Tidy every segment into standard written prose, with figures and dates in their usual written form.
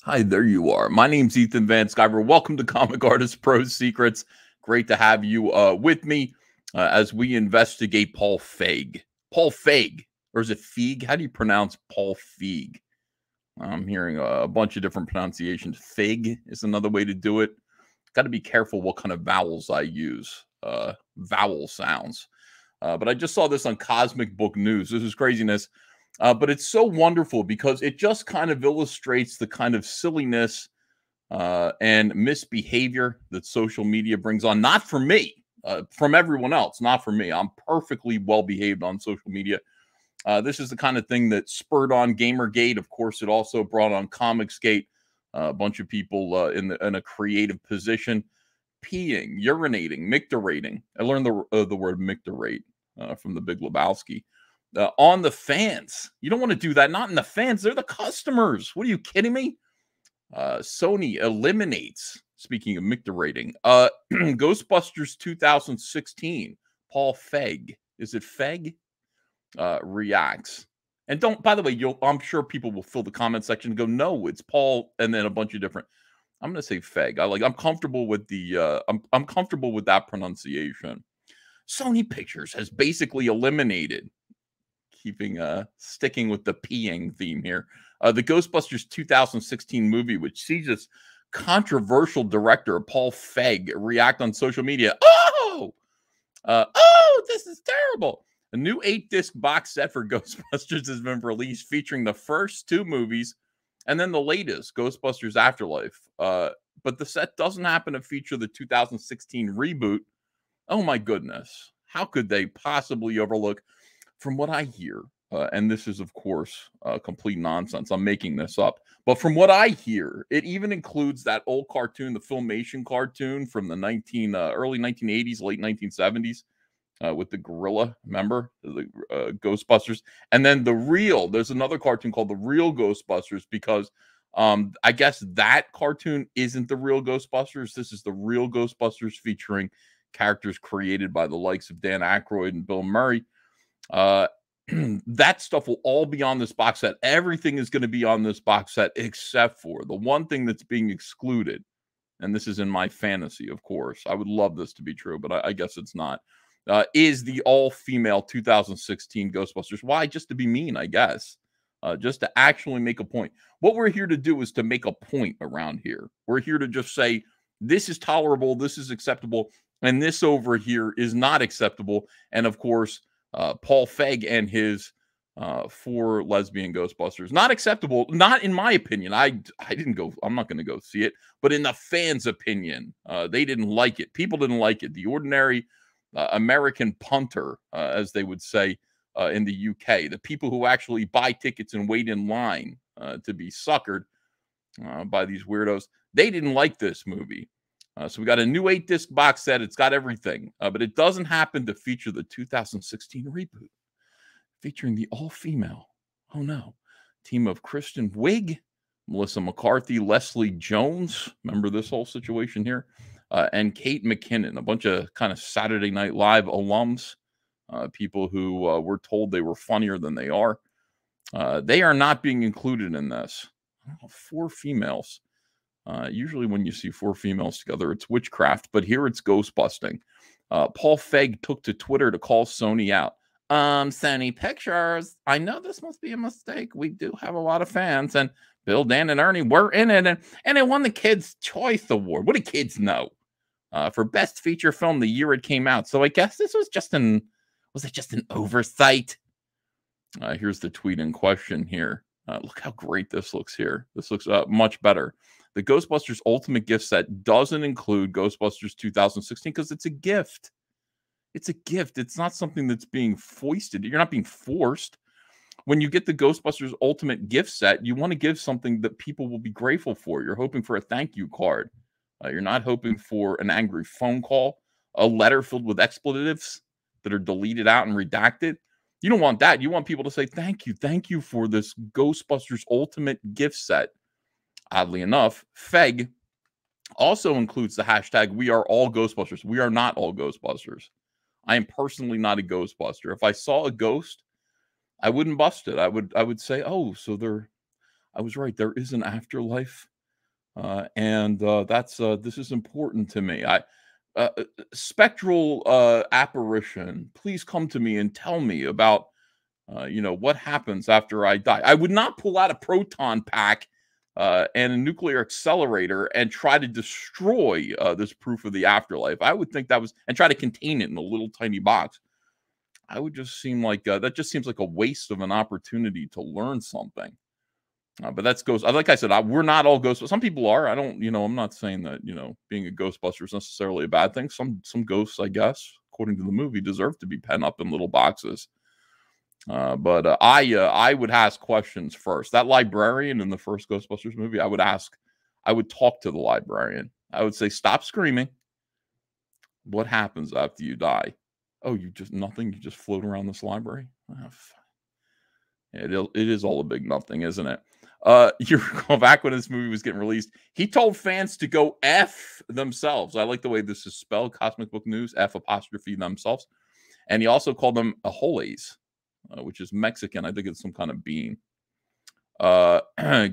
Hi, there you are. My name's Ethan Van Sciver. Welcome to Comic Artist Pro Secrets. Great to have you with me as we investigate Paul Feig. Paul Feig, or is it Feig? How do you pronounce Paul Feig? I'm hearing a bunch of different pronunciations. Feig is another way to do it. Got to be careful what kind of vowels I use, vowel sounds. But I just saw this on Cosmic Book News. This is craziness. But it's so wonderful because it just kind of illustrates the kind of silliness and misbehavior that social media brings on. Not for me, from everyone else, not for me. I'm perfectly well behaved on social media. This is the kind of thing that spurred on Gamergate. Of course, it also brought on Comicsgate. A bunch of people in a creative position, peeing, urinating, micturating. I learned the word micturate from the Big Lebowski. On the fans. You don't want to do that. Not in the fans. They're the customers. What are you kidding me? Sony eliminates, speaking of micturating, Ghostbusters 2016. Paul Feig. Is it Feig? Reacts. And don't, by the way, I'm sure people will fill the comment section and go, no, it's Paul, and then a bunch of different. I'm going to say Feig. I'm comfortable with the, I'm comfortable with that pronunciation. Sony Pictures has basically eliminated, sticking with the peeing theme here, the Ghostbusters 2016 movie, which sees its controversial director Paul Feig react on social media. Oh, this is terrible. A new 8-disc box set for Ghostbusters has been released, featuring the first two movies and then the latest, Ghostbusters Afterlife. But the set doesn't happen to feature the 2016 reboot. Oh my goodness. How could they possibly overlook? From what I hear, and this is, of course, complete nonsense. I'm making this up. But from what I hear, it even includes that old cartoon, the Filmation cartoon from the early 1980s, late 1970s, with the gorilla, remember? The Ghostbusters. And then there's another cartoon called The Real Ghostbusters, because I guess that cartoon isn't the real Ghostbusters. This is the real Ghostbusters, featuring characters created by the likes of Dan Aykroyd and Bill Murray. That stuff will all be on this box set. Everything is going to be on this box set except for the one thing that's being excluded. And this is in my fantasy, of course. I would love this to be true, but I guess it's not. Is the all-female 2016 Ghostbusters. Why? Just to be mean, I guess. Just to actually make a point. What we're here to do is to make a point around here. We're here to just say, this is tolerable, this is acceptable, and this over here is not acceptable. And, of course, Paul Feig and his 4 lesbian Ghostbusters. Not acceptable. Not in my opinion. I didn't go. I'm not going to go see it. But in the fans' opinion, they didn't like it. People didn't like it. The ordinary American punter, as they would say in the UK. The people who actually buy tickets and wait in line to be suckered by these weirdos. They didn't like this movie. So we got a new 8-disc box set. It's got everything, but it doesn't happen to feature the 2016 reboot, featuring the all-female, oh no, team of Kristen Wiig, Melissa McCarthy, Leslie Jones, remember this whole situation here, and Kate McKinnon, a bunch of kind of Saturday Night Live alums, people who were told they were funnier than they are. They are not being included in this. 4 females. Usually when you see 4 females together, it's witchcraft, but here it's ghostbusting. Paul Feig took to Twitter to call Sony out. Sony Pictures, I know this must be a mistake. We do have a lot of fans, and Bill, Dan, and Ernie were in it, and it won the Kids' Choice Award. What do kids know? For Best Feature Film the year it came out. So I guess this was just an oversight? Here's the tweet in question here. Look how great this looks here. This looks much better. The Ghostbusters Ultimate Gift Set doesn't include Ghostbusters 2016 because it's a gift. It's a gift. It's not something that's being foisted. You're not being forced. When you get the Ghostbusters Ultimate Gift Set, you want to give something that people will be grateful for. You're hoping for a thank you card. You're not hoping for an angry phone call, a letter filled with expletives that are deleted out and redacted. You don't want that. You want people to say, thank you for this Ghostbusters Ultimate Gift Set. Oddly enough, Feig also includes the hashtag, we are all Ghostbusters. We are not all Ghostbusters. I am personally not a Ghostbuster. If I saw a ghost, I wouldn't bust it. I would say, oh, so I was right. There is an afterlife. And that's this is important to me. Spectral apparition, please come to me and tell me about what happens after I die. I would not pull out a proton pack and a nuclear accelerator and try to destroy this proof of the afterlife. I would think that was, and try to contain it in a little tiny box. I would just seem like that just seems like a waste of an opportunity to learn something. But that's ghost. Like I said, we're not all ghosts. Some people are. I don't. I'm not saying that being a Ghostbuster is necessarily a bad thing. Some ghosts, I guess, according to the movie, deserve to be pent up in little boxes. But I would ask questions first. That librarian in the first Ghostbusters movie, I would talk to the librarian. I would say, stop screaming. What happens after you die? Oh, nothing. You just float around this library. Oh, it is all a big nothing, isn't it? You recall back when this movie was getting released, he told fans to go F themselves. I like the way this is spelled, Cosmic Book News, F' themselves. And he also called them aholes, which is Mexican. I think it's some kind of bean.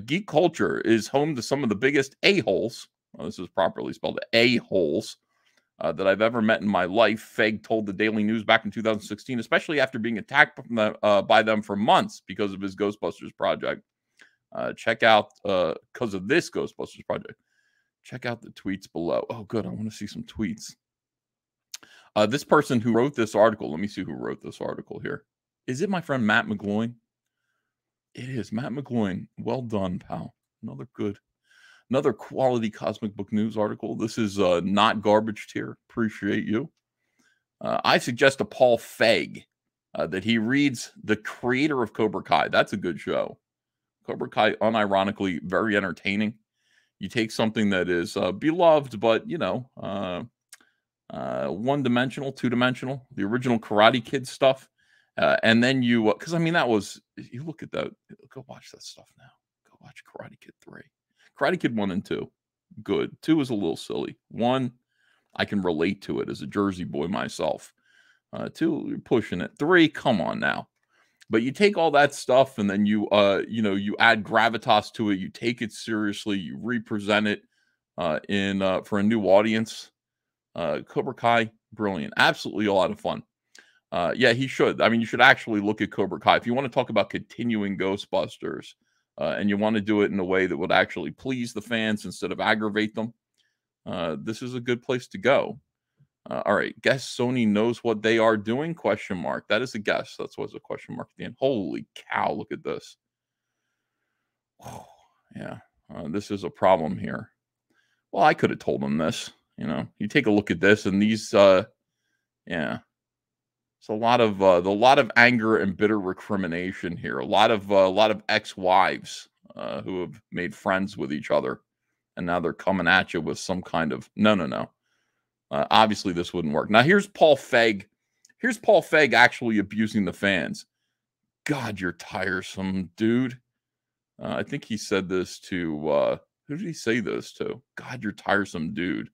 Geek culture is home to some of the biggest a-holes. Well, this is properly spelled a-holes that I've ever met in my life. FIEG told the Daily News back in 2016, especially after being attacked by them for months because of his Ghostbusters project. Check out, because of this Ghostbusters project, check out the tweets below. Oh, good. I want to see some tweets. This person who wrote this article, let me see who wrote this article here. Is it my friend Matt McGloin? It is Matt McGloin. Well done, pal. Another quality Cosmic Book News article. This is not garbage tier. Appreciate you. I suggest to Paul Feig that he reads The Creator of Cobra Kai. That's a good show. Cobra Kai, unironically, very entertaining. You take something that is beloved, but, one-dimensional, two-dimensional, the original Karate Kid stuff. And then you look at that. Go watch that stuff now. Go watch Karate Kid 3. Karate Kid 1 and 2, good. 2 is a little silly. 1, I can relate to it as a Jersey boy myself. 2, you're pushing it. 3, come on now. But you take all that stuff and then you add gravitas to it. You take it seriously. You represent it for a new audience. Cobra Kai, brilliant. Absolutely a lot of fun. Yeah, he should. I mean, you should actually look at Cobra Kai. If you want to talk about continuing Ghostbusters and you want to do it in a way that would actually please the fans instead of aggravate them, this is a good place to go. All right, guess Sony knows what they are doing? ? That is a guess. That's what's a question mark at the end. Holy cow, look at this. Oh, yeah, this is a problem here. Well, I could have told them this. You take a look at this, and these, yeah, it's a lot of anger and bitter recrimination here. A lot of ex-wives who have made friends with each other, and now they're coming at you with some kind of no. Obviously, this wouldn't work. Now, here's Paul Feig. Here's Paul Feig actually abusing the fans. God, you're tiresome, dude. I think he said this to, who did he say this to? God, you're tiresome, dude.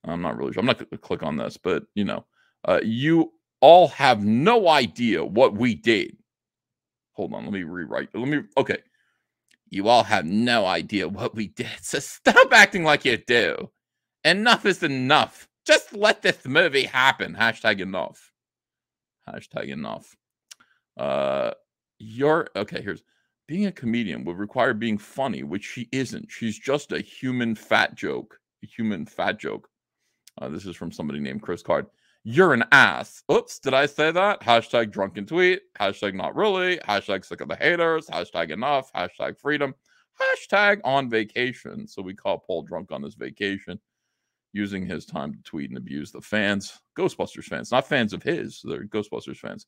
I'm not really sure. I'm not going to click on this, but, you all have no idea what we did. Hold on, let me rewrite. Okay. You all have no idea what we did, so stop acting like you do. Enough is enough. Just let this movie happen. #enough. #enough. Here's being a comedian would require being funny, which she isn't. She's just a human fat joke. This is from somebody named Chris Card. You're an ass. Oops, did I say that? #drunken tweet. #not really. #sick of the haters. #enough. #freedom. #on vacation. So we call Paul drunk on his vacation, using his time to tweet and abuse the fans. Ghostbusters fans, not fans of his. They're Ghostbusters fans.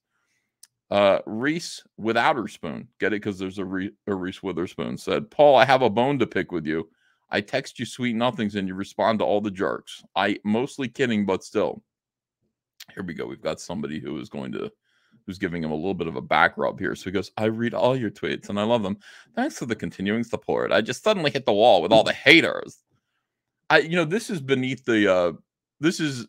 Reese Witherspoon. Get it? Because there's a Reese Witherspoon said, Paul, I have a bone to pick with you. I text you sweet nothings and you respond to all the jerks. I mostly kidding, but still. Here we go. We've got somebody who's giving him a little bit of a back rub here. So he goes, I read all your tweets and I love them. Thanks for the continuing support. I just suddenly hit the wall with all the haters. This is beneath the this is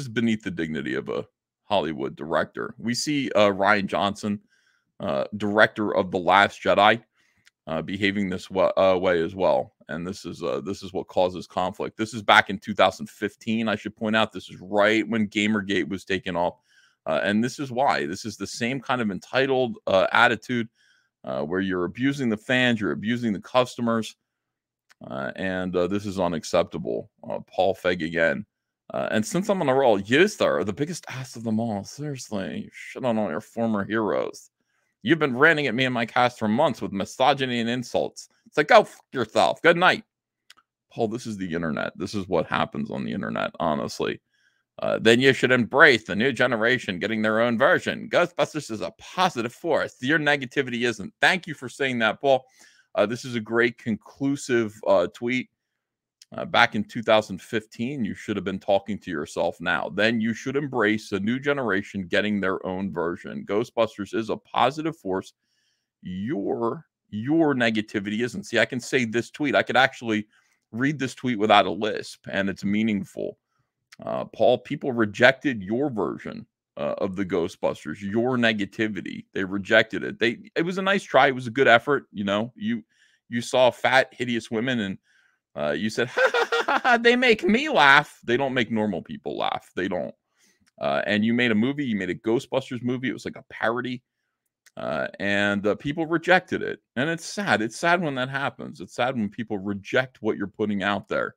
beneath the dignity of a Hollywood director. We see Rian Johnson, director of The Last Jedi. behaving this way as well. And this is what causes conflict. This is back in 2015. I should point out, this is right when Gamergate was taken off. And this is why. This is the same kind of entitled attitude where you're abusing the fans, you're abusing the customers, and this is unacceptable. Paul FIEG again. And since I'm on a roll, you, sir, are the biggest ass of them all. Seriously, shit on all your former heroes. You've been ranting at me and my cast for months with misogyny and insults. It's like, go fuck yourself. Good night. Paul, this is the internet. This is what happens on the internet, honestly. Then you should embrace the new generation getting their own version. Ghostbusters is a positive force. Your negativity isn't. Thank you for saying that, Paul. This is a great conclusive tweet. Back in 2015, you should have been talking to yourself now. Then you should embrace a new generation getting their own version. Ghostbusters is a positive force. Your negativity isn't. See, I can say this tweet. I could actually read this tweet without a lisp, and it's meaningful. Paul, people rejected your version of the Ghostbusters, your negativity. They rejected it. It was a nice try. It was a good effort. You know, you saw fat, hideous women, and you said, ha, ha, ha, ha, ha, they make me laugh. They don't make normal people laugh. They don't. And you made a movie. You made a Ghostbusters movie. It was like a parody. And people rejected it. And it's sad. It's sad when that happens. It's sad when people reject what you're putting out there.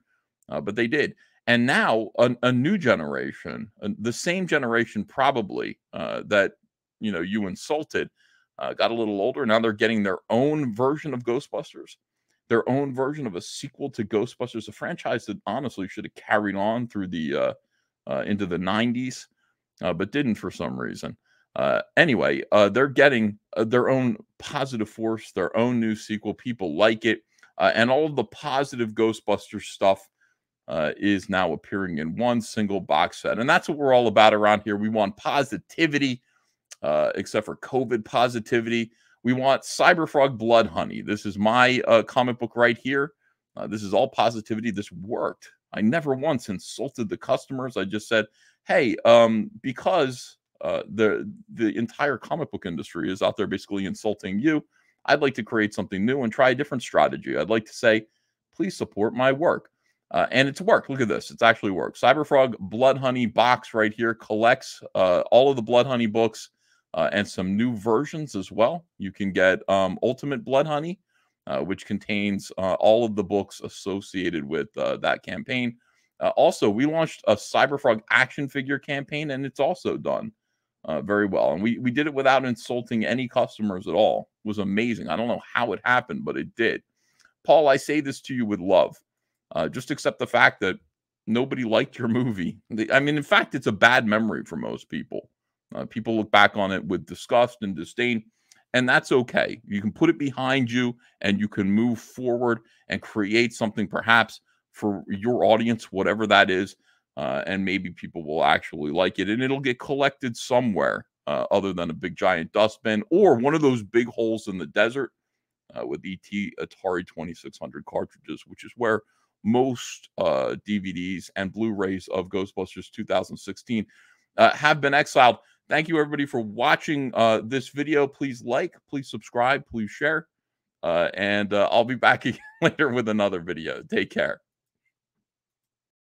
But they did. And now a new generation, the same generation probably that, you know, you insulted, got a little older. Now they're getting their own version of Ghostbusters. Their own version of a sequel to Ghostbusters, a franchise that honestly should have carried on through the into the 90s, but didn't for some reason. Anyway, they're getting their own positive force, their own new sequel. People like it, and all of the positive Ghostbusters stuff is now appearing in one single box set, and that's what we're all about around here. We want positivity, except for COVID positivity. We want Cyberfrog Blood Honey. This is my comic book right here. This is all positivity. This worked. I never once insulted the customers. I just said, hey, because the entire comic book industry is out there basically insulting you, I'd like to create something new and try a different strategy. I'd like to say, please support my work. And it's worked. Look at this. It's actually worked. Cyberfrog Blood Honey box right here collects all of the Blood Honey books. And some new versions as well. You can get Ultimate Blood Honey, which contains all of the books associated with that campaign. Also, we launched a Cyberfrog action figure campaign, and it's also done very well. And we did it without insulting any customers at all. It was amazing. I don't know how it happened, but it did. Paul, I say this to you with love. Just accept the fact that nobody liked your movie. I mean, in fact, it's a bad memory for most people. People look back on it with disgust and disdain, and that's okay. You can put it behind you, and you can move forward and create something perhaps for your audience, whatever that is, and maybe people will actually like it, and it'll get collected somewhere other than a big giant dustbin or one of those big holes in the desert with ET Atari 2600 cartridges, which is where most DVDs and Blu-rays of Ghostbusters 2016 have been exiled. Thank you, everybody, for watching this video. Please like, please subscribe, please share. And I'll be back again later with another video. Take care.